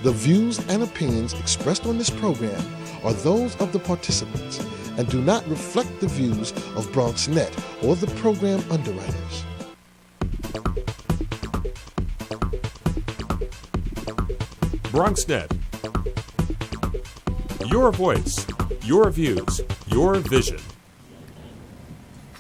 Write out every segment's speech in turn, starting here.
The views and opinions expressed on this program are those of the participants and do not reflect the views of BronxNet or the program underwriters. BronxNet. Your voice, your views, your vision.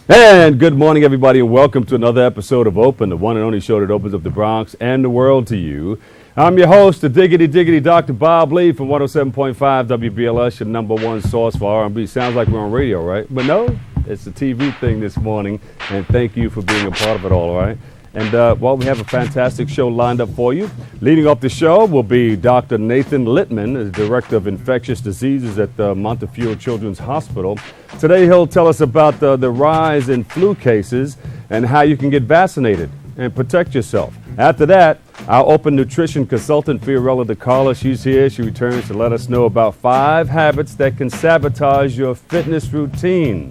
And good morning, everybody, and welcome to another episode of Open, the one and only show that opens up the Bronx and the world to you. I'm your host, the diggity Dr. Bob Lee from 107.5 WBLS, your number one source for R&B. Sounds like we're on radio, right? But no, it's a TV thing this morning, and thank you for being a part of it all right? And, well, we have a fantastic show lined up for you. Leading off the show will be Dr. Nathan Littman, the Director of Infectious Diseases at the Montefiore Children's Hospital. Today he'll tell us about the rise in flu cases and how you can get vaccinated and protect yourself. After that, our open nutrition consultant, Fiorella DeCarla, she's here. She returns to let us know about 5 habits that can sabotage your fitness routine.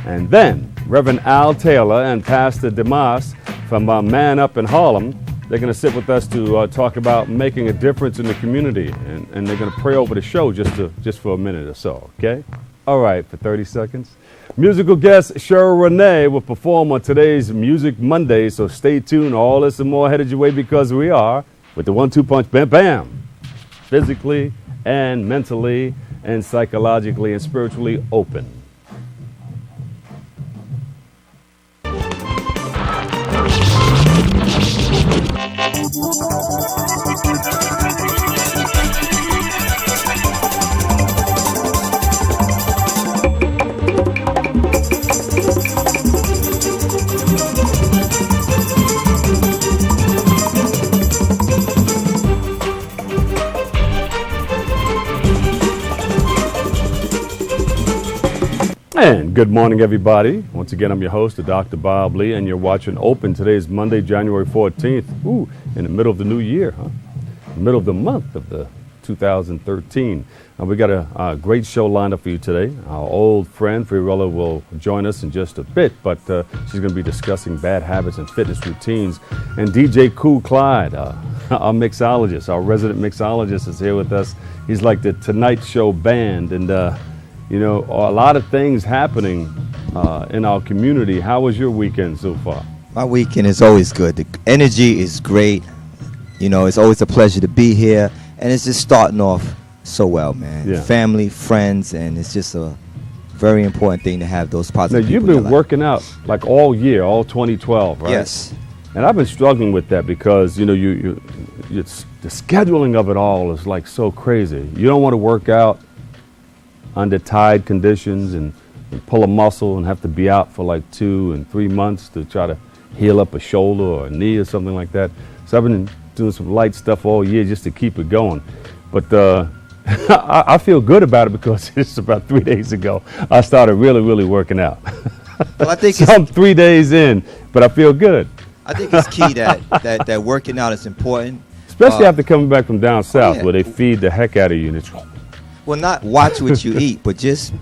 And then Reverend Al Taylor and Pastor Demas from Man Up in Harlem, they're going to sit with us to talk about making a difference in the community. And they're going to pray over the show just for a minute or so, okay? All right, for 30 seconds. Musical guest Cheryl Renee will perform on today's Music Monday, so stay tuned. All this and more headed your way because we are with the 1-2 punch, bam, bam. Physically and mentally and psychologically and spiritually open. And good morning, everybody. Once again, I'm your host, Dr. Bob Lee, and you're watching Open. Today is Monday, January 14th. Ooh, in the middle of the new year, huh? Middle of the month of the 2013. We got a great show lined up for you today. Our old friend, Fiorella, will join us in just a bit, but she's going to be discussing bad habits and fitness routines. And DJ Cool Clyde, our mixologist, our resident mixologist, is here with us. He's like the Tonight Show band, and you know, a lot of things happening in our community. How was your weekend so far? My weekend is always good. The energy is great. You know, it's always a pleasure to be here. And it's just starting off so well, man. Yeah. Family, friends, and it's just a very important thing to have those positive people. Now, you've been working out like all year, all 2012, right? Yes. And I've been struggling with that because, you know, it's the scheduling of it all is like so crazy. You don't want to work out under tied conditions and pull a muscle and have to be out for like 2 and 3 months to try to heal up a shoulder or a knee or something like that. So I've been doing some light stuff all year just to keep it going. But I feel good about it because it's about 3 days ago I started really working out. Well, I think so I'm 3 days in, but I feel good. I think it's key that working out is important. Especially after coming back from down south where they feed the heck out of you. And it's well, not watch what you eat, but just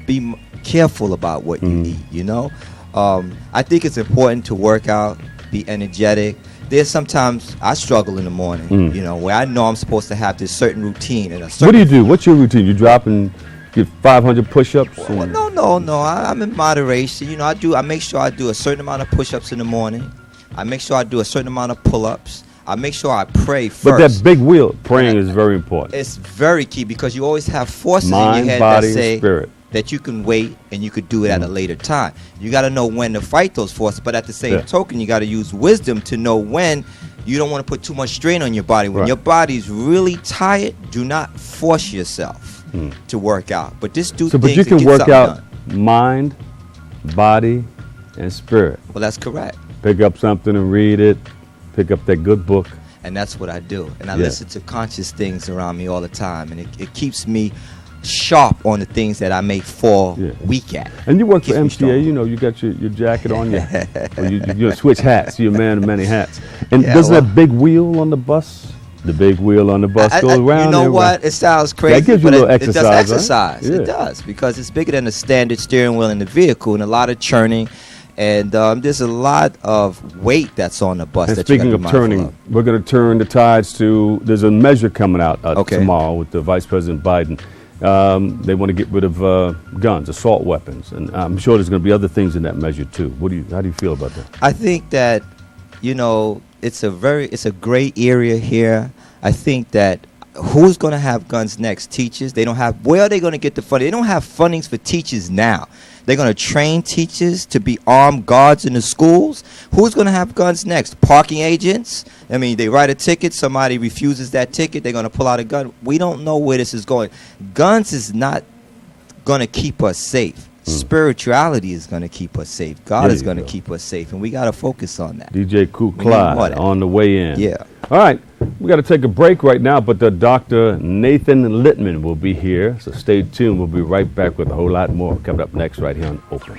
be careful about what you eat, you know? I think it's important to work out, be energetic. There's sometimes I struggle in the morning, you know, where I know I'm supposed to have this certain routine. And what do you do? What's your routine? You drop and get 500 push-ups? Well, no. I'm in moderation. You know, I make sure I do a certain amount of push-ups in the morning. I make sure I do a certain amount of pull-ups. I make sure I pray first. But that big wheel, praying is very important. It's very key because you always have forces mind, in your head body, that say spirit. That you can wait and you could do it at a later time. You got to know when to fight those forces, but at the same token, you got to use wisdom to know when you don't want to put too much strain on your body. When your body's really tired, do not force yourself to work out. But just do things but you to can get work out done. Mind, body, and spirit. Well, that's correct. Pick up something and read it. Pick up that good book. And that's what I do. And I listen to conscious things around me all the time. And it keeps me sharp on the things that I may fall weak at. And you work for MTA, you know, you got your jacket on, you switch hats, you're a man of many hats. And doesn't that big wheel on the bus, the big wheel on the bus goes around? You know what? It sounds crazy. That gives you a little exercise. It does exercise. Right? It does, because it's bigger than the standard steering wheel in the vehicle, and a lot of churning. And there's a lot of weight that's on the bus. And that you speaking gotta of be mindful turning, of. we're going to turn the tides to, there's a measure coming out Okay. tomorrow with the Vice President Biden. They want to get rid of guns, assault weapons, and I'm sure there's going to be other things in that measure too. How do you feel about that? I think that, it's a gray area here. I think that who's going to have guns next? Teachers. Where are they going to get the funding? They don't have fundings for teachers now. They're going to train teachers to be armed guards in the schools. Who's going to have guns next? Parking agents? I mean, they write a ticket. Somebody refuses that ticket. They're going to pull out a gun. We don't know where this is going. Guns is not going to keep us safe. Spirituality is going to keep us safe. God There is you going to go. keep us safe. And we got to focus on that. DJ Kool We need more of Clyde that. on the way in. Yeah. All right, we got to take a break right now, but the Dr. Nathan Littman will be here, so stay tuned. We'll be right back with a whole lot more coming up next right here on Open.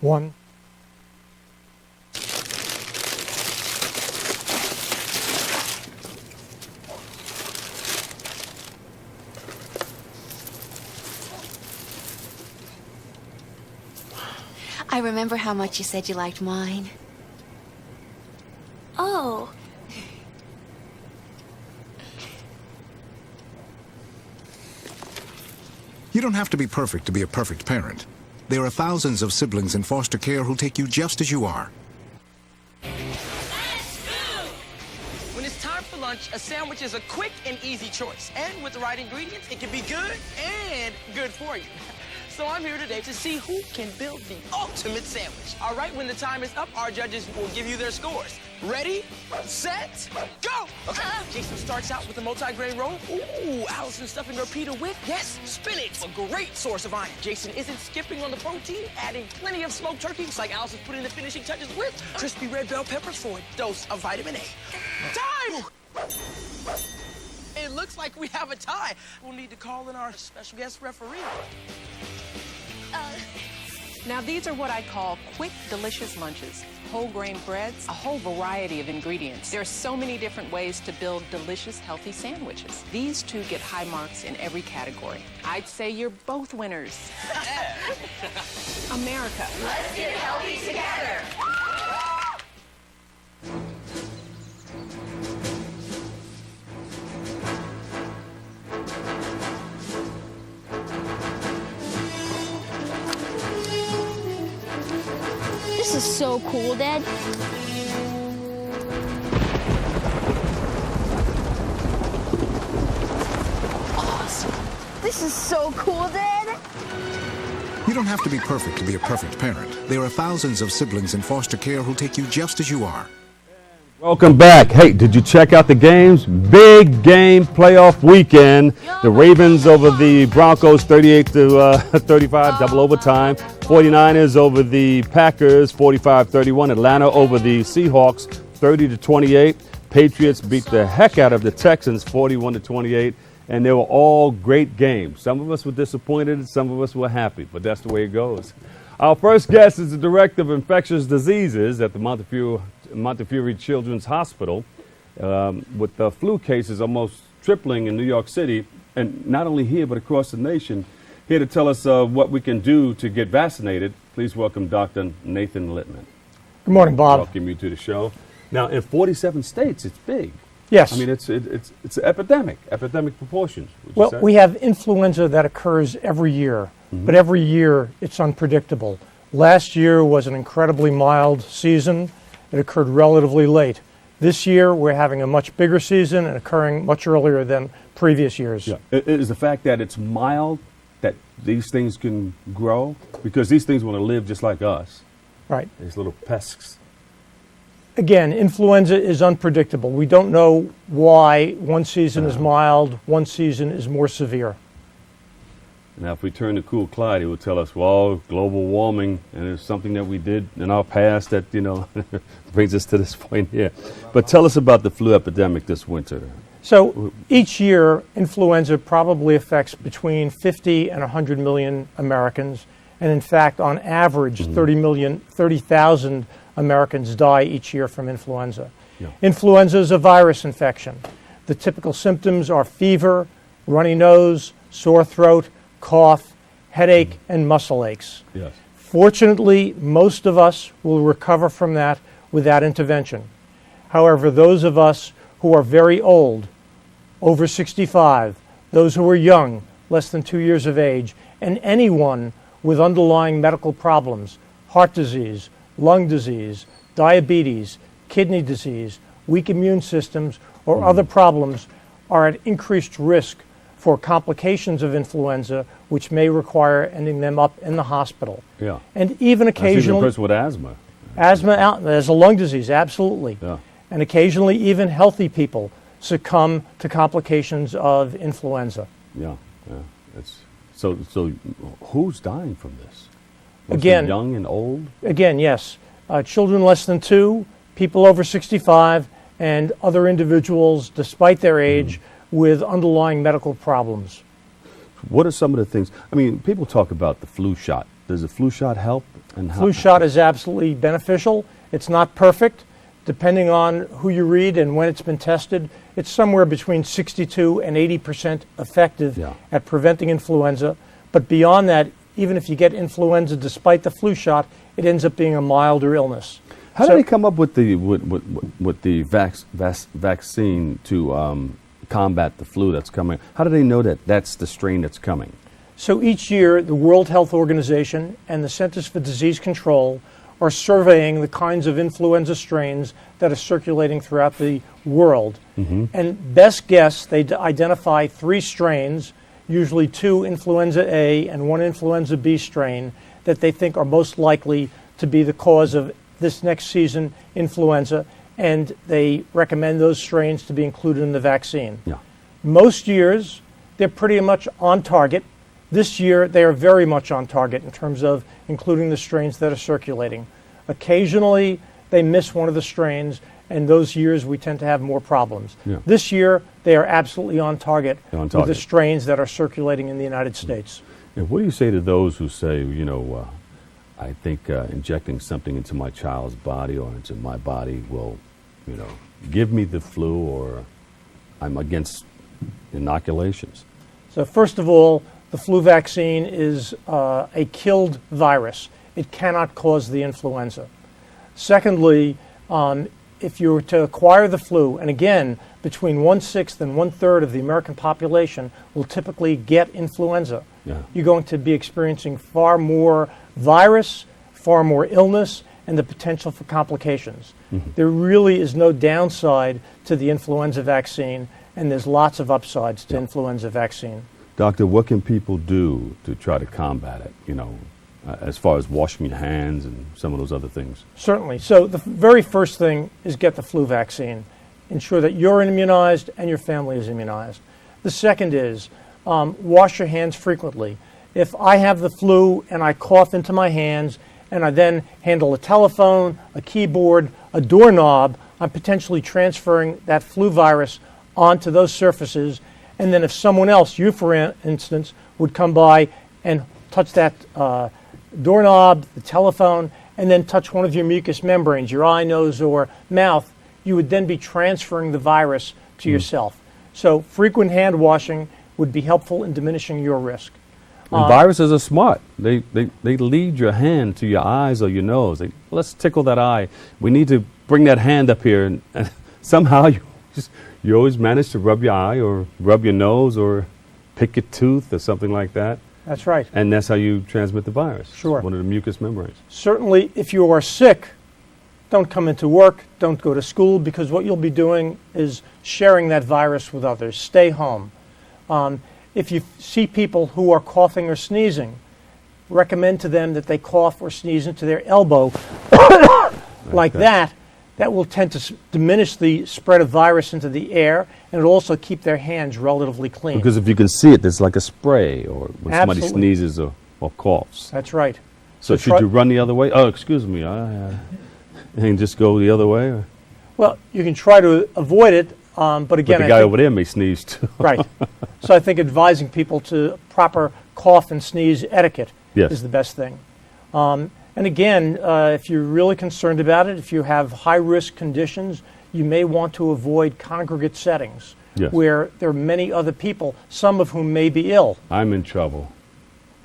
One. I remember how much you said you liked mine. Oh. You don't have to be perfect to be a perfect parent. There are thousands of siblings in foster care who'll take you just as you are. When it's time for lunch, a sandwich is a quick and easy choice. And with the right ingredients, it can be good and good for you. So I'm here today to see who can build the ultimate sandwich. All right, when the time is up, our judges will give you their scores. Ready, set, go! Okay, Jason starts out with a multi-grain roll. Ooh, Allison stuffing her pita with, yes, spinach, a great source of iron. Jason isn't skipping on the protein, adding plenty of smoked turkey, just like Allison's putting the finishing touches with crispy red bell peppers for a dose of vitamin A. Time! It looks like we have a tie. We'll need to call in our special guest referee. Now these are what I call quick, delicious lunches. Whole grain breads, a whole variety of ingredients. There are so many different ways to build delicious, healthy sandwiches. These two get high marks in every category. I'd say you're both winners. America. Let's get healthy together. This is so cool, Dad. Awesome. This is so cool, Dad. You don't have to be perfect to be a perfect parent. There are thousands of siblings in foster care who'll take you just as you are. Welcome back. Hey, did you check out the games? Big game playoff weekend. The Ravens over the Broncos 38-35, double overtime. 49ers over the Packers 45-31. Atlanta over the Seahawks 30-28. Patriots beat the heck out of the Texans 41-28. And they were all great games. Some of us were disappointed, some of us were happy, but that's the way it goes. Our first guest is the Director of Infectious Diseases at the Montefiore Children's Hospital, with the flu cases almost tripling in New York City, and not only here but across the nation. Here to tell us what we can do to get vaccinated, please welcome Dr. Nathan Littman. Good morning, Bob. Welcome you to the show. Now, in 47 states, it's big. Yes. I mean, it's epidemic proportions. Would you Well, say? we have influenza that occurs every year, but every year it's unpredictable. Last year was an incredibly mild season. It occurred relatively late. This year we're having a much bigger season and occurring much earlier than previous years. Yeah. It is the fact that it's mild that these things can grow, because these things want to live just like us. Right. These little pests. Again, influenza is unpredictable. We don't know why one season is mild, one season is more severe. Now, if we turn to Cool Clyde, he will tell us, well, global warming, and it's something that we did in our past that, brings us to this point here. But tell us about the flu epidemic this winter. So each year, influenza probably affects between 50 and 100 million Americans. And in fact, on average, 30,000 Americans die each year from influenza. Yeah. Influenza is a virus infection. The typical symptoms are fever, runny nose, sore throat, cough, headache, and muscle aches. Yes. Fortunately, most of us will recover from that without intervention. However, those of us who are very old, over 65, those who are young, less than 2 years of age, and anyone with underlying medical problems, heart disease, lung disease, diabetes, kidney disease, weak immune systems, or other problems are at increased risk for complications of influenza, which may require ending them up in the hospital. Yeah. And even occasionally, a person with asthma. Asthma as a lung disease, absolutely. Yeah. And occasionally even healthy people succumb to complications of influenza. Yeah. So who's dying from this? Mostly Again, young and old? Again, yes. Children less than 2, people over 65, and other individuals, despite their age, with underlying medical problems. What are some of the things? I mean, people talk about the flu shot. Does the flu shot help? And Flu shot is absolutely beneficial. It's not perfect. Depending on who you read and when it's been tested, it's somewhere between 62 and 80% effective at preventing influenza. But beyond that, even if you get influenza despite the flu shot, it ends up being a milder illness. How did they come up with the vaccine to combat the flu that's coming? How do they know that that's the strain that's coming? So each year, the World Health Organization and the Centers for Disease Control are surveying the kinds of influenza strains that are circulating throughout the world. And best guess, they identify 3 strains, usually 2 influenza A and 1 influenza B strain, that they think are most likely to be the cause of this next season influenza, and they recommend those strains to be included in the vaccine. Yeah. Most years, they're pretty much on target. This year, they are very much on target in terms of including the strains that are circulating. Occasionally, they miss one of the strains, and those years we tend to have more problems. Yeah. This year, they are absolutely on target, On with target. the strains that are circulating in the United States. And what do you say to those who say, I think injecting something into my child's body or into my body will, give me the flu, or I'm against inoculations? So first of all, the flu vaccine is a killed virus. It cannot cause the influenza. Secondly, if you were to acquire the flu, and again, between 1/6 and 1/3 of the American population will typically get influenza, you're going to be experiencing far more virus, far more illness, and the potential for complications. There really is no downside to the influenza vaccine, and there's lots of upsides to influenza vaccine. Doctor, what can people do to try to combat it, as far as washing your hands and some of those other things? Certainly. So the very first thing is get the flu vaccine. Ensure that you're immunized and your family is immunized. The second is wash your hands frequently. If I have the flu and I cough into my hands and I then handle a telephone, a keyboard, a doorknob, I'm potentially transferring that flu virus onto those surfaces. And then if someone else, you for instance, would come by and touch that doorknob, the telephone, and then touch one of your mucous membranes, your eye, nose, or mouth, you would then be transferring the virus to yourself. So frequent hand washing would be helpful in diminishing your risk. And viruses are smart. They lead your hand to your eyes or your nose. Let's tickle that eye. We need to bring that hand up here, and somehow you always manage to rub your eye or rub your nose or pick your tooth or something like that. That's right. And that's how you transmit the virus. Sure. One of the mucous membranes. Certainly, if you are sick, don't come into work, don't go to school, because what you'll be doing is sharing that virus with others. Stay home. If you see people who are coughing or sneezing, recommend to them that they cough or sneeze into their elbow like that, That will tend to diminish the spread of virus into the air, and it'll also keep their hands relatively clean. Because if you can see it, there's like a spray, or when somebody Absolutely. sneezes or coughs. That's right. So should you run the other way? Oh, excuse me. And just go the other way? Or? Well, you can try to avoid it, but again, But the guy over there may sneeze too. Right. So I think advising people to proper cough and sneeze etiquette Yes. is the best thing. And again, if you're really concerned about it, if you have high-risk conditions, you may want to avoid congregate settings Yes. where there are many other people, some of whom may be ill. I'm in trouble.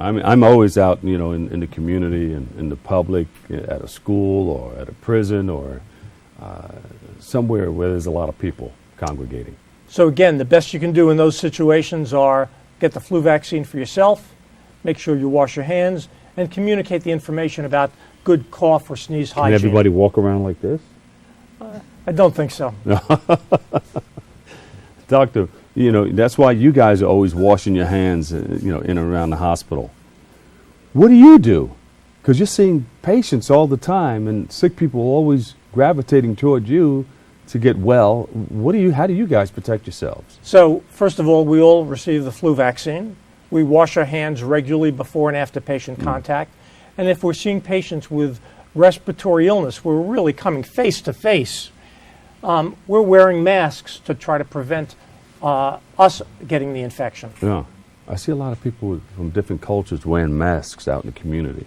I'm always out, in the community and in the public, at a school or at a prison or somewhere where there's a lot of people congregating. So again, the best you can do in those situations are get the flu vaccine for yourself, make sure you wash your hands, and communicate the information about good cough or sneeze hygiene. Can everybody walk around like this? I don't think so. Doctor, that's why you guys are always washing your hands, in and around the hospital. What do you do? Because you're seeing patients all the time, and sick people are always gravitating toward you to get well. How do you guys protect yourselves? So, first of all, we all receive the flu vaccine. We wash our hands regularly before and after patient contact. And if we're seeing patients with respiratory illness, we're really coming face to face. We're wearing masks to try to prevent us getting the infection. Yeah. I see a lot of people from different cultures wearing masks out in the community.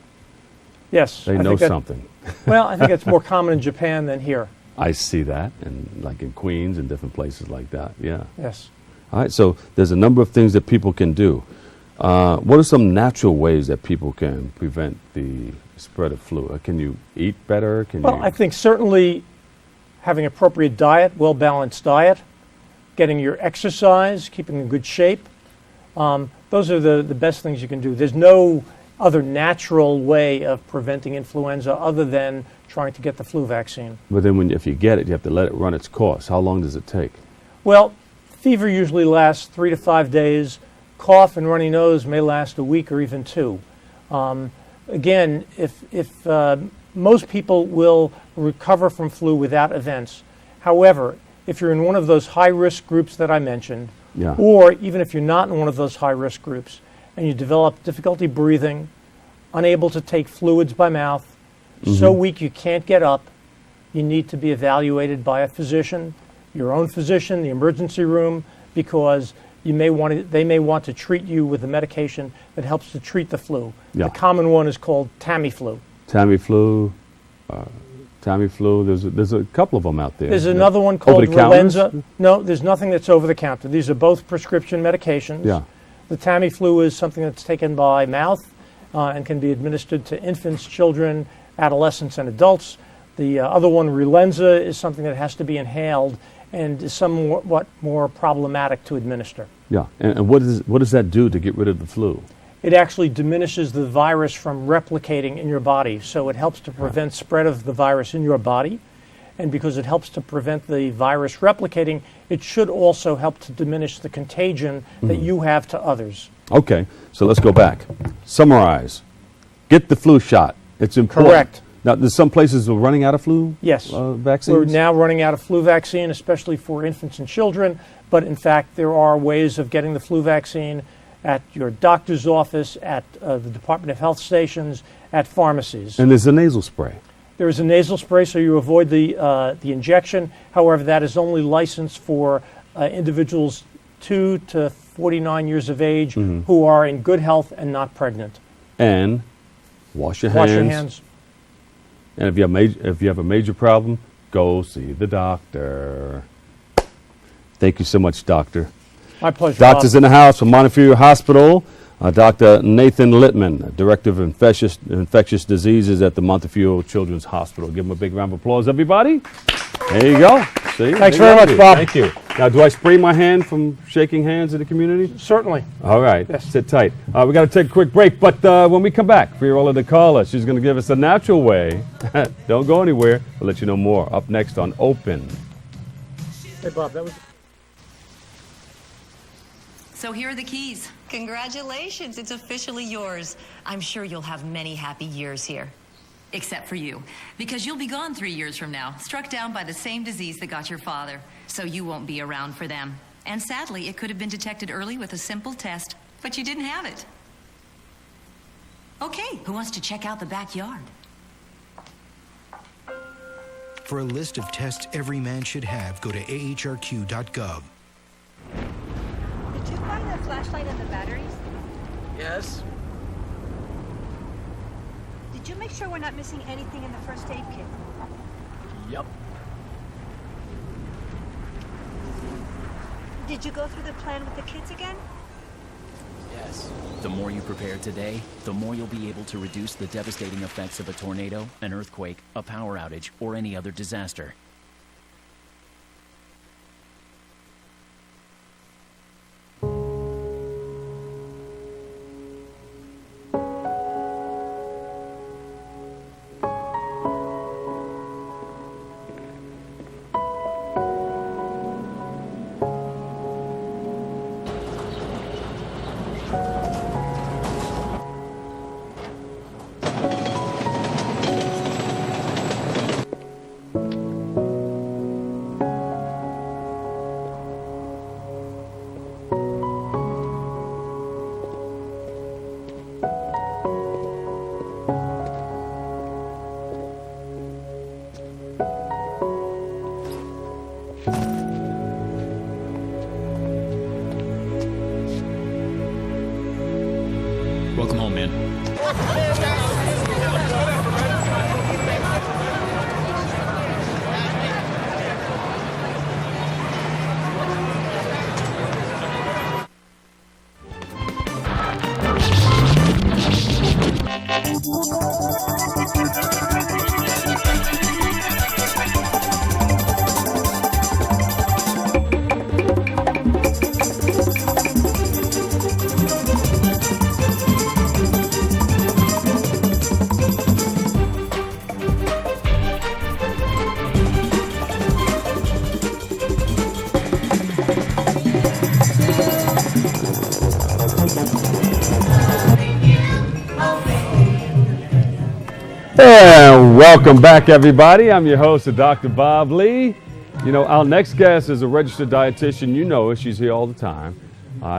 Yes. They know something. Well, I think it's more common in Japan than here. I see that, and like in Queens and different places like that, yeah. Yes. All right, so there's a number of things that people can do. What are some natural ways that people can prevent the spread of flu? Can you eat better? I think certainly having appropriate diet, well-balanced diet, getting your exercise, keeping in good shape. Those are the best things you can do. There's no other natural way of preventing influenza other than trying to get the flu vaccine. But then if you get it, you have to let it run its course. How long does it take? Well, fever usually lasts 3 to 5 days. Cough and runny nose may last a week or even 2. Again, if most people will recover from flu without events. However, if you're in one of those high-risk groups that I mentioned, Yeah. or even if you're not in one of those high-risk groups and you develop difficulty breathing, unable to take fluids by mouth, so weak you can't get up, you need to be evaluated by a physician, your own physician, the emergency room, because they may want to treat you with a medication that helps to treat the flu. Yeah. The common one is called Tamiflu. Tamiflu. There's a couple of them out there. There's another one called Over-the-counters? Relenza. No, there's nothing that's over the counter. These are both prescription medications. Yeah. The Tamiflu is something that's taken by mouth and can be administered to infants, children, adolescents, and adults. The other one, Relenza, is something that has to be inhaled and is somewhat more problematic to administer. Yeah, and what does that do to get rid of the flu? It actually diminishes the virus from replicating in your body, so it helps to prevent spread of the virus in your body. And because it helps to prevent the virus replicating, it should also help to diminish the contagion that you have to others. Okay, so let's go back. Summarize. Get the flu shot. It's important. Correct. Now, there's some places we're running out of flu vaccines? We're now running out of flu vaccine, especially for infants and children. But in fact, there are ways of getting the flu vaccine at your doctor's office, at the Department of Health stations, at pharmacies. And there's a nasal spray. There is a nasal spray, so you avoid the injection. However, that is only licensed for individuals 2 to 49 years of age who are in good health and not pregnant. And wash your hands. Wash your hands. And if you have a major problem, go see the doctor. Thank you so much, doctor. My pleasure. Doctors in the house from Montefiore Hospital. Dr. Nathan Littman, Director of Infectious Diseases at the Montefiore Children's Hospital. Give him a big round of applause, everybody. There you go. See? Thanks very much, Bob. Thank you. Now, do I spray my hand from shaking hands in the community? Certainly. All right. Yes. Sit tight. We got to take a quick break, but when we come back, Fiola DeCarla, she's going to give us a natural way. Don't go anywhere. We'll let you know more up next on Open. Hey, Bob, that was... So here are the keys. Congratulations, it's officially yours. I'm sure you'll have many happy years here. Except for you, because you'll be gone 3 years from now, struck down by the same disease that got your father. So you won't be around for them. And sadly, it could have been detected early with a simple test, but you didn't have it. Okay, who wants to check out the backyard? For a list of tests every man should have, go to ahrq.gov. Did you find the flashlight and the batteries? Yes. Did you make sure we're not missing anything in the first aid kit? Yep. Did you go through the plan with the kids again? Yes. The more you prepare today, the more you'll be able to reduce the devastating effects of a tornado, an earthquake, a power outage, or any other disaster. Welcome home, man. And welcome back, everybody. I'm your host, Dr. Bob Lee. You know, our next guest is a registered dietitian. You know her. She's here all the time.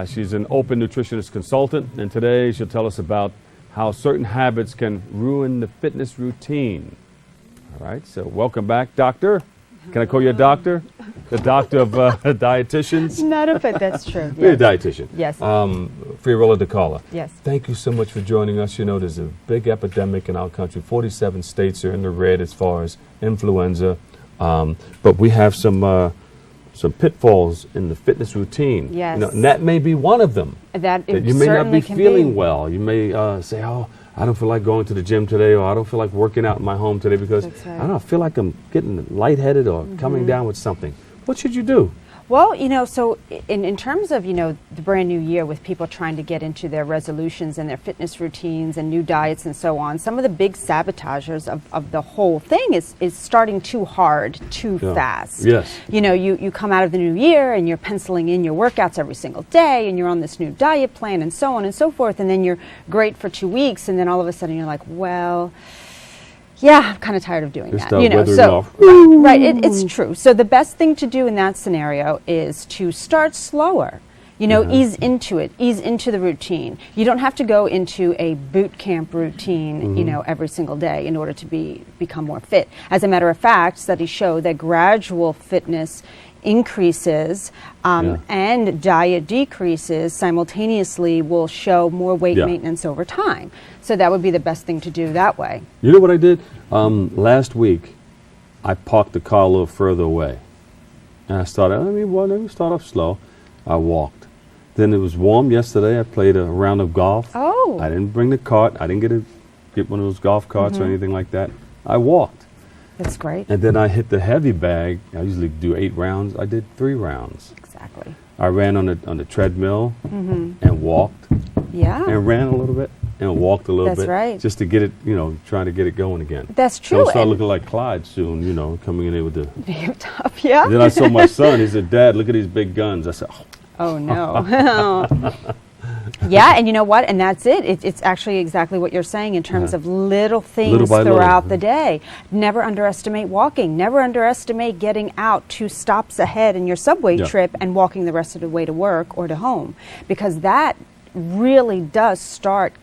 She's an open nutritionist consultant, and today she'll tell us about how certain habits can ruin the fitness routine. All right, so welcome back, doctor. Can I call you a doctor? The doctor of dietitians? Not a fit, that's true. You're a Yes. dietitian. Yes. Fiorillo DeCarla. Yes. Thank you so much for joining us. You know, there's a big epidemic in our country. 47 states are in the red as far as influenza. But we have some pitfalls in the fitness routine. Yes. You know, and that may be one of them. That it you may not certainly be can feeling be. well. You may say, oh, I don't feel like going to the gym today, or I don't feel like working out in my home today because That's right. I don't know, I feel like I'm getting lightheaded or coming down with something. What should you do? Well, you know, so in terms of, you know, the brand new year with people trying to get into their resolutions and their fitness routines and new diets and so on, some of the big sabotagers of the whole thing is starting too hard, too fast. Yes. You know, you come out of the new year and you're penciling in your workouts every single day and you're on this new diet plan and so on and so forth, and then you're great for 2 weeks and then all of a sudden you're like, well, yeah, I'm kind of tired of doing Just that. You know, weathering so off. right, it's true. So the best thing to do in that scenario is to start slower. You know, ease into it, ease into the routine. You don't have to go into a boot camp routine, you know, every single day in order to become more fit. As a matter of fact, studies show that gradual fitness increases and diet decreases simultaneously will show more weight maintenance over time. So that would be the best thing to do that way. You know what I did? Last week, I parked the car a little further away. And I started, let me start off slow. I walked. Then it was warm yesterday. I played a round of golf. Oh. I didn't bring the cart. I didn't get one of those golf carts or anything like that. I walked. That's great. And then I hit the heavy bag. I usually do 8 rounds. I did 3 rounds. Exactly. I ran on the treadmill and walked. Yeah. And ran a little bit and walked a little That's bit. right. Just to get it, you know, trying to get it going again. That's true. Don't start and- looking like Clyde soon, you know, coming in there with the... Tough, yeah. Then I saw my son. He said, Dad, look at these big guns. I said, Oh, no. Yeah, and you know what? And that's it. It's actually exactly what you're saying in terms of little things Little by throughout little. the day. Never underestimate walking. Never underestimate getting out 2 stops ahead in your subway trip and walking the rest of the way to work or to home, because that really does start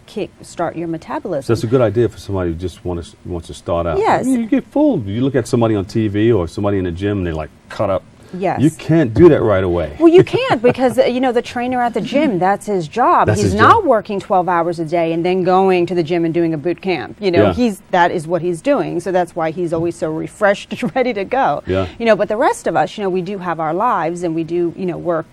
your metabolism. So that's a good idea for somebody who just wants to start out. Yes. You get fooled. You look at somebody on TV or somebody in the gym and they're like cut up. Yes. You can't do that right away. Well, you can't because, the trainer at the gym, that's his job. That's He's his not job. working 12 hours a day and then going to the gym and doing a boot camp. That is what he's doing. So that's why he's always so refreshed and ready to go. Yeah. But the rest of us, we do have our lives and we do, work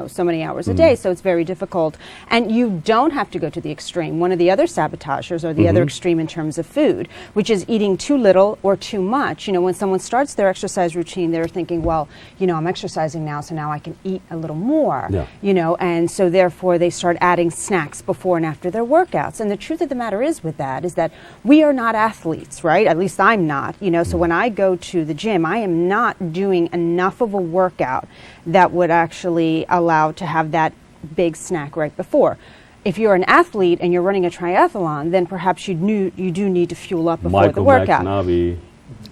so many hours a day, so it's very difficult. And you don't have to go to the extreme. One of the other sabotagers or the other extreme in terms of food, which is eating too little or too much. When someone starts their exercise routine, they're thinking, well, I'm exercising now, so now I can eat a little more. Yeah. And so therefore they start adding snacks before and after their workouts. And the truth of the matter is with that is that we are not athletes, right? At least I'm not, so when I go to the gym, I am not doing enough of a workout that would actually allow to have that big snack right before. If you're an athlete and you're running a triathlon, then perhaps you do need to fuel up before the workout. Navi.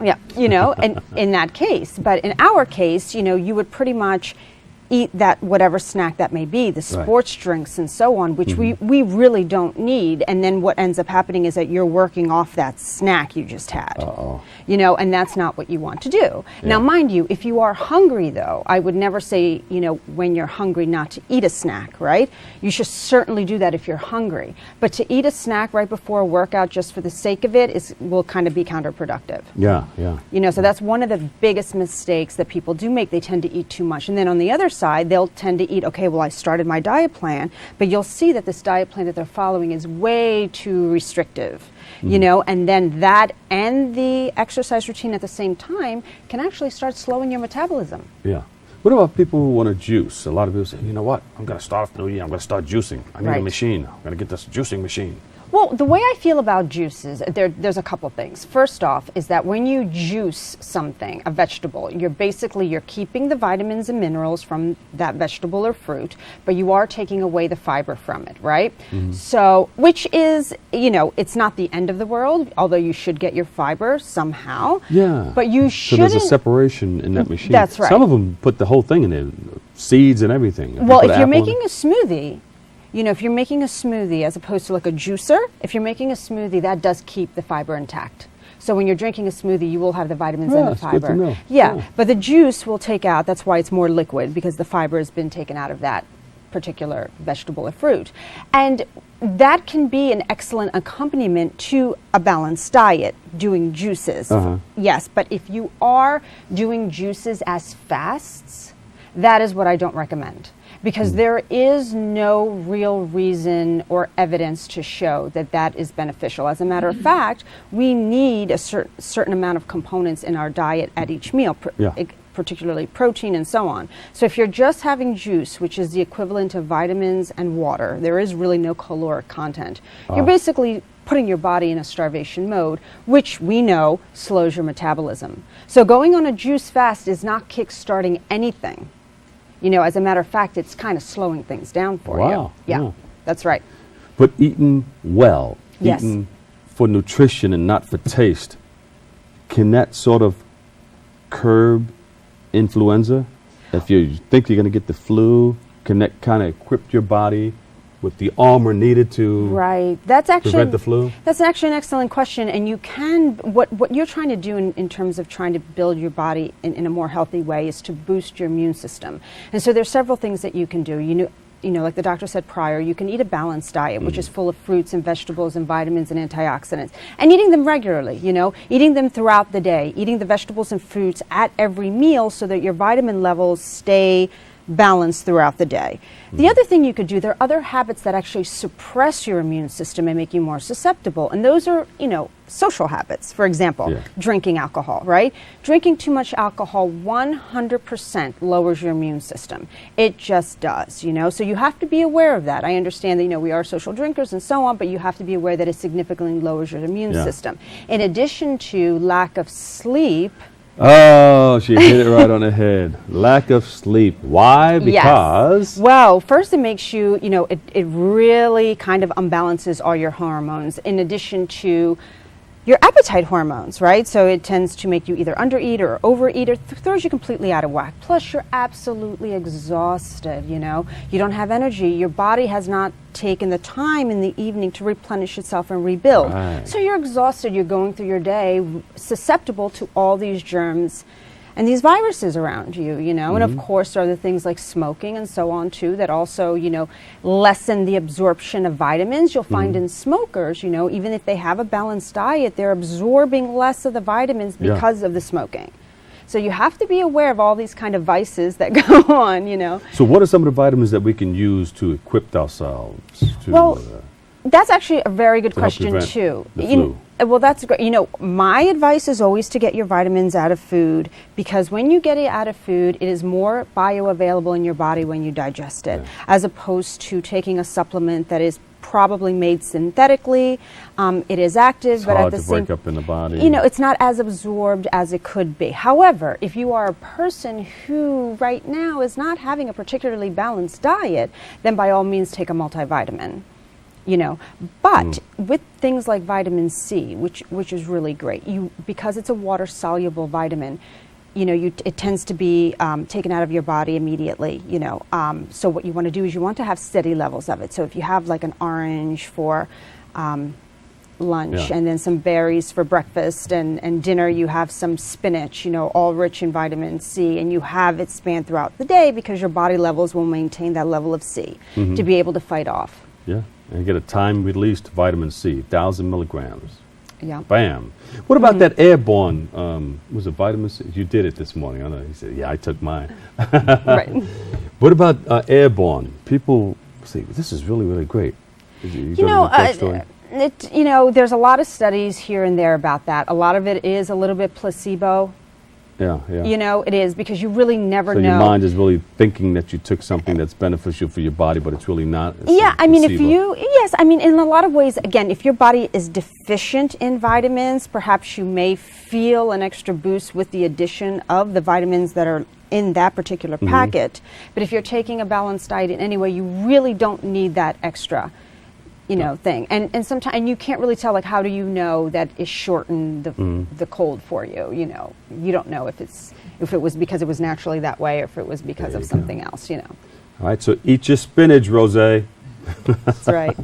Yeah, and in that case. But in our case, you would pretty much eat that whatever snack that may be, the sports drinks and so on, which we really don't need. And then what ends up happening is that you're working off that snack you just had. And that's not what you want to do. Now, mind you, if you are hungry, though, I would never say, when you're hungry not to eat a snack, right? You should certainly do that if you're hungry. But to eat a snack right before a workout just for the sake of it will kind of be counterproductive. Yeah. So that's one of the biggest mistakes that people do make. They tend to eat too much. And then on the other side, they'll tend to eat, okay, well, I started my diet plan, but you'll see that this diet plan that they're following is way too restrictive. And then that and the exercise routine at the same time can actually start slowing your metabolism. Yeah. What about people who want to juice? A lot of people say, you know what, I'm going to start off the new year, I'm going to start juicing. I need a machine. I'm going to get this juicing machine. Well, the way I feel about juices, there's a couple things. First off is that when you juice something, a vegetable, you're keeping the vitamins and minerals from that vegetable or fruit, but you are taking away the fiber from it, right? So, which is, it's not the end of the world, although you should get your fiber somehow. Yeah. But you shouldn't. So there's a separation in that machine. That's right. Some of them put the whole thing in there, seeds and everything. Well, if you're making a smoothie, if you're making a smoothie as opposed to like a juicer, if you're making a smoothie, that does keep the fiber intact. So when you're drinking a smoothie, you will have the vitamins and the that's fiber. good to know. Yeah, but the juice will take out, that's why it's more liquid, because the fiber has been taken out of that particular vegetable or fruit. And that can be an excellent accompaniment to a balanced diet, doing juices. Yes, but if you are doing juices as fasts, that is what I don't recommend. Because there is no real reason or evidence to show that that is beneficial. As a matter of fact, we need a certain amount of components in our diet at each meal, particularly protein and so on. So if you're just having juice, which is the equivalent of vitamins and water, there is really no caloric content. You're basically putting your body in a starvation mode, which we know slows your metabolism. So going on a juice fast is not kick-starting anything. As a matter of fact, it's kind of slowing things down for you. Yeah, that's right. But eating well, Yes. eating for nutrition and not for taste, can that sort of curb influenza? If you think you're going to get the flu, can that kind of equip your body with the armor needed to prevent the flu? That's actually an excellent question. And you can, what you're trying to do in terms of trying to build your body in a more healthy way is to boost your immune system. And so there's several things that you can do. Like the doctor said prior, you can eat a balanced diet, which is full of fruits and vegetables and vitamins and antioxidants, and eating them regularly, eating them throughout the day, eating the vegetables and fruits at every meal so that your vitamin levels stay balanced throughout the day. The other thing you could do, there are other habits that actually suppress your immune system and make you more susceptible, and those are, social habits. For example, drinking alcohol, right? Drinking too much alcohol 100% lowers your immune system. It just does, so you have to be aware of that. I understand that, we are social drinkers and so on, but you have to be aware that it significantly lowers your immune system. In addition to lack of sleep, Oh, she hit it right on the head. Lack of sleep. Why? Because? Yes. Well, first it makes you, it really kind of unbalances all your hormones in addition to your appetite hormones, right? So it tends to make you either undereat or overeat. It throws you completely out of whack. Plus, you're absolutely exhausted, You don't have energy. Your body has not taken the time in the evening to replenish itself and rebuild. Right. So you're exhausted. You're going through your day susceptible to all these germs and these viruses around you, and of course there are the things like smoking and so on too that also, lessen the absorption of vitamins. You'll find in smokers, even if they have a balanced diet, they're absorbing less of the vitamins because of the smoking. So you have to be aware of all these kind of vices that go on, So what are some of the vitamins that we can use to equip ourselves to... Well, that's actually a very good question too. The flu. Well, that's great. My advice is always to get your vitamins out of food, because when you get it out of food, it is more bioavailable in your body when you digest it, as opposed to taking a supplement that is probably made synthetically. It is active, but at the same, break up in the body. It's not as absorbed as it could be. However, if you are a person who right now is not having a particularly balanced diet, then by all means take a multivitamin. But with things like vitamin C, which is really great, because it's a water soluble vitamin, it tends to be taken out of your body immediately. So what you want to do is you want to have steady levels of it. So if you have like an orange for lunch and then some berries for breakfast, and dinner you have some spinach, all rich in vitamin C, and you have it span throughout the day because your body levels will maintain that level of C to be able to fight off. Yeah, and get a time-released vitamin C, 1,000 milligrams. Yeah. Bam. What about that airborne, was it vitamin C? You did it this morning. I know. He said, yeah, I took mine. Right. What about airborne? People say, this is really, really great. There's a lot of studies here and there about that. A lot of it is a little bit placebo. Yeah. It is, because you really never know. So your mind is really thinking that you took something that's beneficial for your body, but it's really not. It's in a lot of ways, again, if your body is deficient in vitamins, perhaps you may feel an extra boost with the addition of the vitamins that are in that particular packet. But if you're taking a balanced diet in any way, you really don't need that extra thing. And sometimes, and you can't really tell, like, how do you know that it shortened the cold for you? You don't know if it was because it was naturally that way or if it was because of something else, All right, so eat your spinach, Rose. That's right.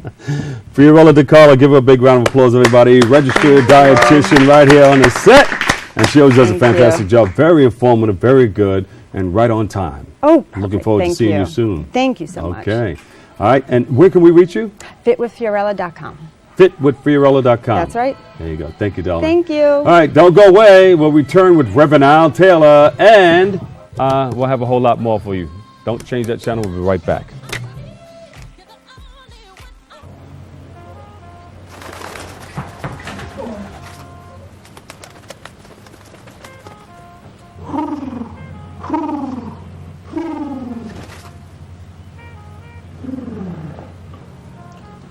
Fiorella DeCarlo, give her a big round of applause, everybody. Registered dietitian right here on the set. And she always does a fantastic job. Very informative, very good, and right on time. Oh, perfect. I'm looking forward to seeing you soon. Thank you so much. Okay. All right, and where can we reach you? Fitwithfiorella.com. Fitwithfiorella.com. That's right. There you go. Thank you, darling. Thank you. All right, don't go away. We'll return with Reverend Al Taylor, and we'll have a whole lot more for you. Don't change that channel. We'll be right back.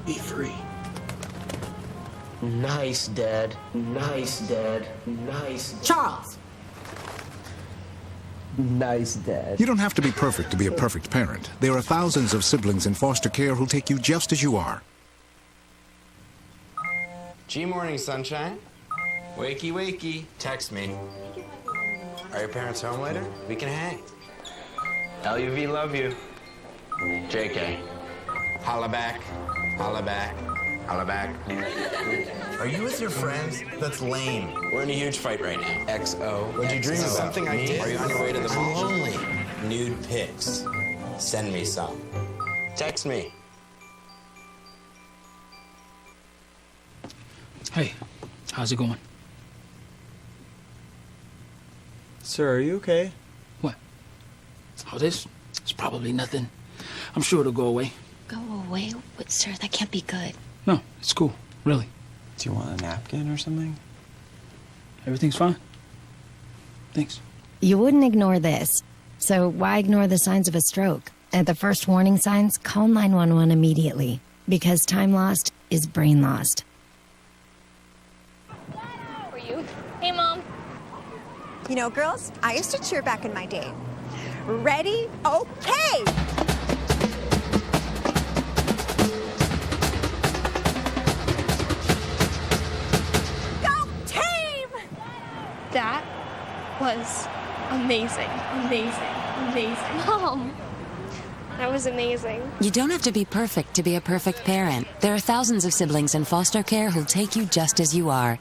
Be free. Nice, Dad. Nice, Dad. Nice. Charles! Nice, Dad. You don't have to be perfect to be a perfect parent. There are thousands of siblings in foster care who'll take you just as you are. G-Morning, sunshine. Wakey, wakey. Text me. Are your parents home later? We can hang. LUV, love you. JK. Holla back. Holla back. Holla back. Are you with your friends? That's lame. We're in a huge fight right now. XO. What'd you dream about? Something I did. Are you on your way to the mall? I'm lonely. Nude pics. Send me some. Text me. Hey, how's it going? Sir, are you okay? What? Oh, this? It's probably nothing. I'm sure it'll go away. Go away? But, sir, that can't be good. No, it's cool. Really. Do you want a napkin or something? Everything's fine. Thanks. You wouldn't ignore this. So why ignore the signs of a stroke? At the first warning signs, call 911 immediately. Because time lost is brain lost. For you. Hey, Mom. You know, girls, I used to cheer back in my day. Ready? Okay! Go team! That was amazing, amazing, amazing. Mom, that was amazing. You don't have to be perfect to be a perfect parent. There are thousands of siblings in foster care who'll take you just as you are.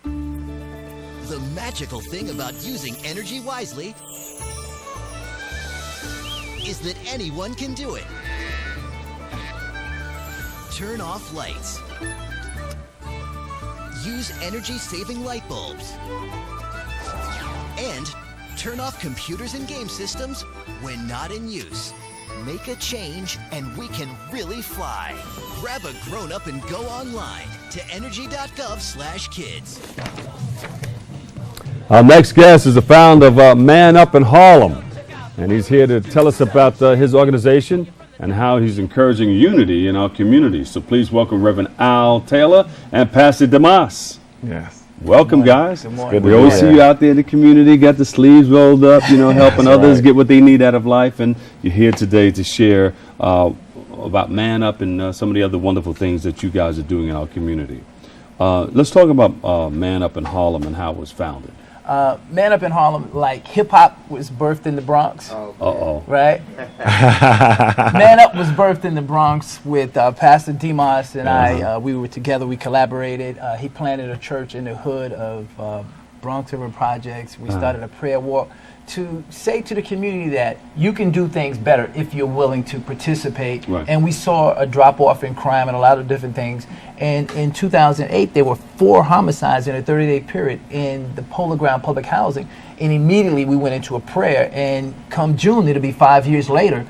The magical thing about using energy wisely is that anyone can do it. Turn off lights. Use energy-saving light bulbs. And turn off computers and game systems when not in use. Make a change and we can really fly. Grab a grown-up and go online to energy.gov/kids. Our next guest is the founder of Man Up in Harlem, and he's here to tell us about his organization and how he's encouraging unity in our community. So please welcome Reverend Al Taylor and Pastor Demas. Yes. Welcome, guys. Good morning. We always see you out there in the community, got the sleeves rolled up, helping others get what they need out of life, and you're here today to share about Man Up and some of the other wonderful things that you guys are doing in our community. Let's talk about Man Up in Harlem and how it was founded. Man Up in Harlem, like hip-hop was birthed in the Bronx. Right? Man Up was birthed in the Bronx with Pastor Demas and I. We were together, we collaborated. He planted a church in the hood of Bronx River Projects. We started a prayer walk to say to the community that you can do things better if you're willing to participate. Right. And we saw a drop-off in crime and a lot of different things. And in 2008, there were 4 homicides in a 30-day period in the Polo Ground Public Housing. And immediately we went into a prayer. And come June, it'll be 5 years later,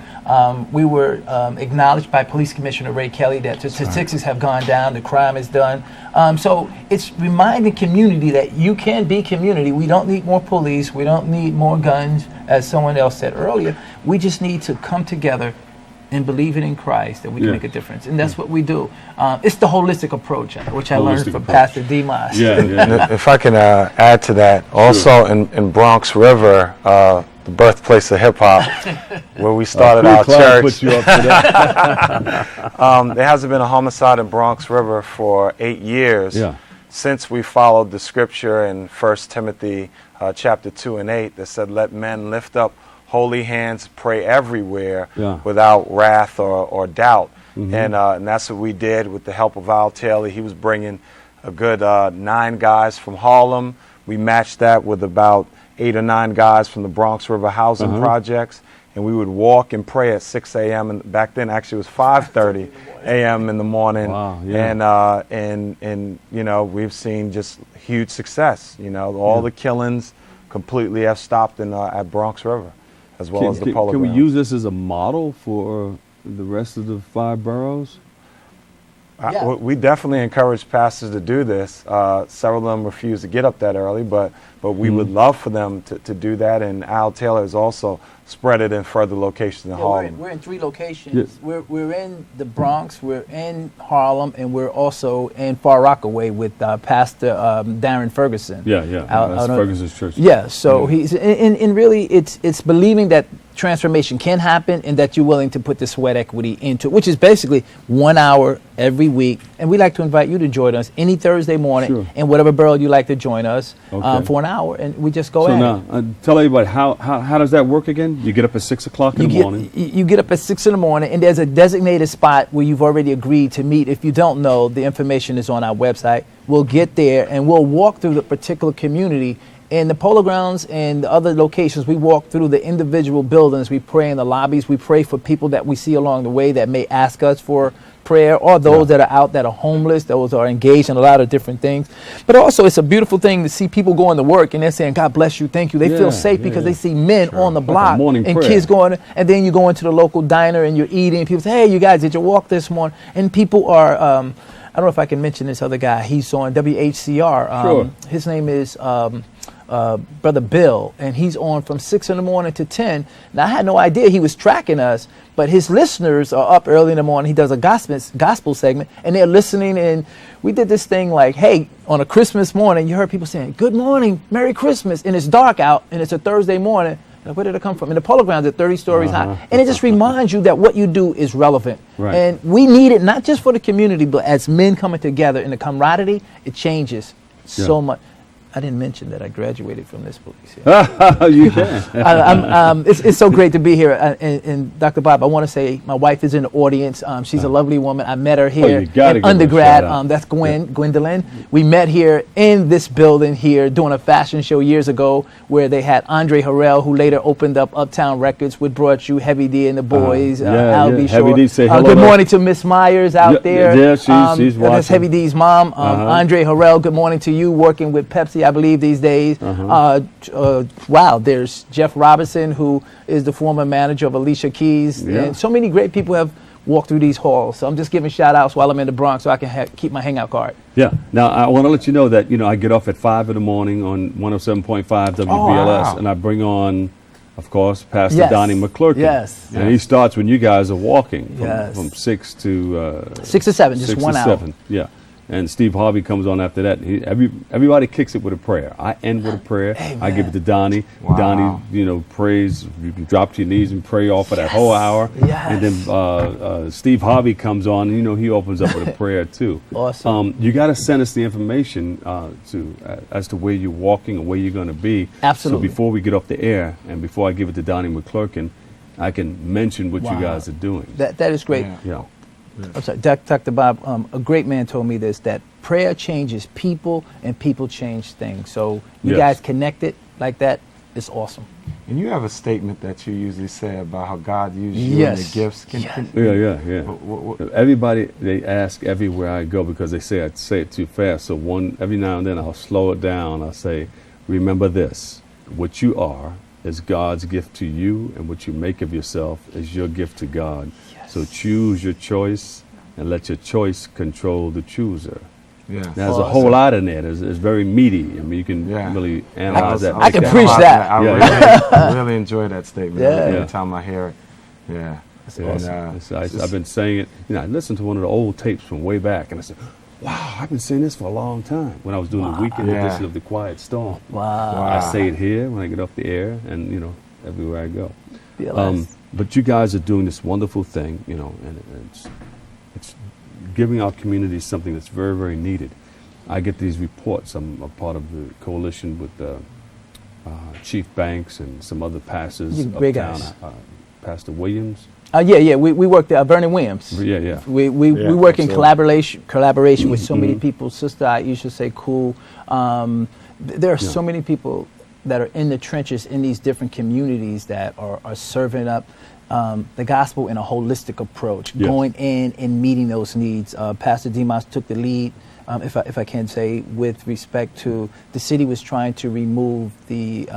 we were acknowledged by Police Commissioner Ray Kelly that the statistics have gone down, the crime is done. So it's reminding community that you can be community. We don't need more police. We don't need more guns, as someone else said earlier. We just need to come together and believing in Christ that we can make a difference. And that's what we do. It's the holistic approach, which I learned from Pastor Demas. If I can add to that, also in Bronx River, the birthplace of hip-hop, where we started our church. Put you up to that. There hasn't been a homicide in Bronx River for 8 years since we followed the scripture in 1 Timothy chapter 2 and 8 that said, let men lift up holy hands, pray everywhere without wrath or doubt. And that's what we did with the help of Al Taylor. He was bringing a good 9 guys from Harlem. We matched that with about 8 or 9 guys from the Bronx River housing projects. And we would walk and pray at 6 a.m. And back then, actually, it was 5:30 a.m. in the morning. Wow, And we've seen just huge success. All the killings completely have stopped at Bronx River, as well as the Polo Can we Ground. use this as a model for the rest of the 5 boroughs? We definitely encourage pastors to do this. Several of them refuse to get up that early, but we would love for them to do that. And Al Taylor has also spread it in further locations in Harlem. We're in 3 locations. We're in the Bronx, we're in Harlem, and we're also in Far Rockaway with Pastor Darren Ferguson. That's Ferguson's church. So he's and really it's believing that transformation can happen and that you're willing to put the sweat equity into it, which is basically 1 hour every week. And we'd like to invite you to join us any Thursday morning in whatever borough you like to join us for an hour, and we just go at it. So now, tell everybody, how does that work again? You get up at 6 o'clock in the morning? You get up at 6 in the morning, and there's a designated spot where you've already agreed to meet. If you don't know, the information is on our website. We'll get there, and we'll walk through the particular community. In the Polo Grounds and the other locations, we walk through the individual buildings. We pray in the lobbies. We pray for people that we see along the way that may ask us for prayer, or those that are out that are homeless, those are engaged in a lot of different things. But also, it's a beautiful thing to see people going to work and they're saying, God bless you, thank you. They feel safe because they see men on the block and kids going, and then you go into the local diner and you're eating. People say, hey, you guys, did you walk this morning? And people are don't know if I can mention this other guy. He's on WHCR. Sure. His name is Brother Bill, and he's on from 6 in the morning to 10. Now, I had no idea he was tracking us, but his listeners are up early in the morning. He does a gospel segment, and they're listening. And we did this thing like, hey, on a Christmas morning, you heard people saying, good morning, Merry Christmas, and it's dark out, and it's a Thursday morning. Like, where did it come from? And the Polo Grounds are 30 stories high. And it just reminds you that what you do is relevant. Right. And we need it not just for the community, but as men coming together in the camaraderie, it changes so much. I didn't mention that I graduated from this police. You can. It's so great to be here. And Dr. Bob, I want to say my wife is in the audience. She's a lovely woman. I met her here in undergrad. That's Gwendolyn. We met here in this building here doing a fashion show years ago where they had Andre Harrell, who later opened up Uptown Records, which brought you Heavy D and the Boys. Albie Shore. Heavy D, say hello. Good morning to Miss Myers out there. Yeah, she's watching. That's Heavy D's mom. Andre Harrell, good morning to you, working with Pepsi, I believe, these days. Wow, there's Jeff Robinson, who is the former manager of Alicia Keys. And so many great people have walked through these halls. So I'm just giving shout outs while I'm in the Bronx so I can keep my hangout card. Yeah. Now, I want to let you know that, I get off at 5 in the morning on 107.5 WBLS, and I bring on, of course, Pastor Donnie McClurkin. Yes. And he starts when you guys are walking from 6 to 6 to 7, just 6 1 to hour. 7. Yeah. And Steve Harvey comes on after that. Everybody kicks it with a prayer. I end with a prayer. Amen. I give it to Donnie. Wow. Donnie, prays. You can drop to your knees and pray off for that whole hour. Yes. And then Steve Harvey comes on, and he opens up with a prayer too. Awesome. You got to send us the information as to where you're walking and where you're going to be. Absolutely. So before we get off the air and before I give it to Donnie McClurkin, I can mention what you guys are doing. That is great. Yeah. I'm sorry, Dr. Bob, a great man told me this, that prayer changes people and people change things. So you guys connected like that, it's awesome. And you have a statement that you usually say about how God used you and your gifts. Yeah. Everybody, they ask everywhere I go because they say I say it too fast. So every now and then I'll slow it down. I'll say, remember this, what you are is God's gift to you, and what you make of yourself is your gift to God. So choose your choice and let your choice control the chooser. Yeah. There's a whole lot in there. It's very meaty. I mean, you can really analyze that. I can preach that. I really enjoy that statement every time I hear it. Yeah. That's awesome. I've been saying it. I listened to one of the old tapes from way back, and I said, wow, I've been saying this for a long time. When I was doing the weekend edition of The Quiet Storm. Wow. I say it here when I get off the air and, everywhere I go. But you guys are doing this wonderful thing, and it's giving our community something that's very, very needed. I get these reports. I'm a part of the coalition with Chief Banks and some other pastors uptown. Pastor Williams. We work there. Vernon Williams. Yeah. We work in collaboration with so many people. Sister Aisha say cool. There are so many people that are in the trenches in these different communities that are serving up the gospel in a holistic approach, going in and meeting those needs. Pastor Demas took the lead, if I can say, with respect to the city was trying to remove the